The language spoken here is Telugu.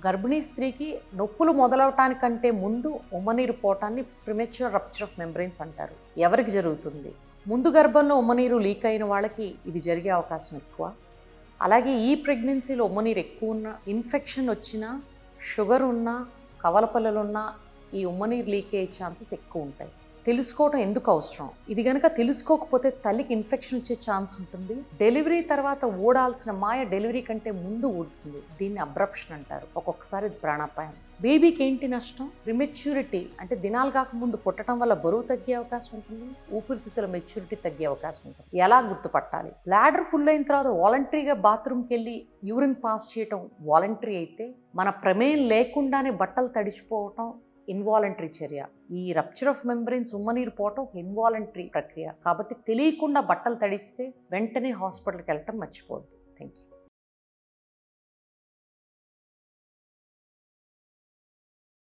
గర్భిణీ స్త్రీకి నొప్పులు మొదలవటానికంటే ముందు ఉమ్మనీరు పోవటాన్ని ప్రిమెచ్యూర్ రప్చర్ ఆఫ్ మెంబ్రెయిన్స్ అంటారు. ఎవరికి జరుగుతుంది? ముందు గర్భంలో ఉమ్మనీరు లీక్ అయిన వాళ్ళకి ఇది జరిగే అవకాశం ఎక్కువ. అలాగే ఈ ప్రెగ్నెన్సీలో ఉమ్మనీరు ఎక్కువ ఉన్నా, ఇన్ఫెక్షన్ వచ్చినా, షుగర్ ఉన్నా, కవలపల్లలున్నా ఈ ఉమ్మనీరు లీక్ అయ్యే ఛాన్సెస్ ఎక్కువ ఉంటాయి. తెలుసుకోవటం ఎందుకు అవసరం? ఇది కనుక తెలుసుకోకపోతే తల్లికి ఇన్ఫెక్షన్ వచ్చే ఛాన్స్ ఉంటుంది. డెలివరీ తర్వాత ఊడాల్సిన మాయ డెలివరీ కంటే ముందు ఊడుతుంది. దీన్ని అబ్రప్షన్ అంటారు. ఒక్కొక్కసారి ప్రాణాపాయం. బేబీకి ఏంటి నష్టం? ప్రిమెచ్యూరిటీ అంటే దినాలు కాకముందు పుట్టడం వల్ల బరువు తగ్గే అవకాశం ఉంటుంది. ఊపిరితిత్తుల మెచ్యూరిటీ తగ్గే అవకాశం ఉంటుంది. ఎలా గుర్తుపట్టాలి? బ్లాడర్ ఫుల్ అయిన తర్వాత వాలంటరీగా బాత్రూమ్కి వెళ్ళి యూరిన్ పాస్ చేయటం వాలంటరీ అయితే, మన ప్రమేయం లేకుండానే బట్టలు తడిచిపోవటం ఇన్వాలంటరీ చర్య. ఈ రప్చర్ ఆఫ్ మెంబ్రెయిన్స్ ఉమ్మనీరు పోవటం ఇన్వాలంటరీ ప్రక్రియ. కాబట్టి తెలియకుండా బట్టలు తడిస్తే వెంటనే హాస్పిటల్కి వెళ్ళటం మర్చిపోవద్దు. Thank you.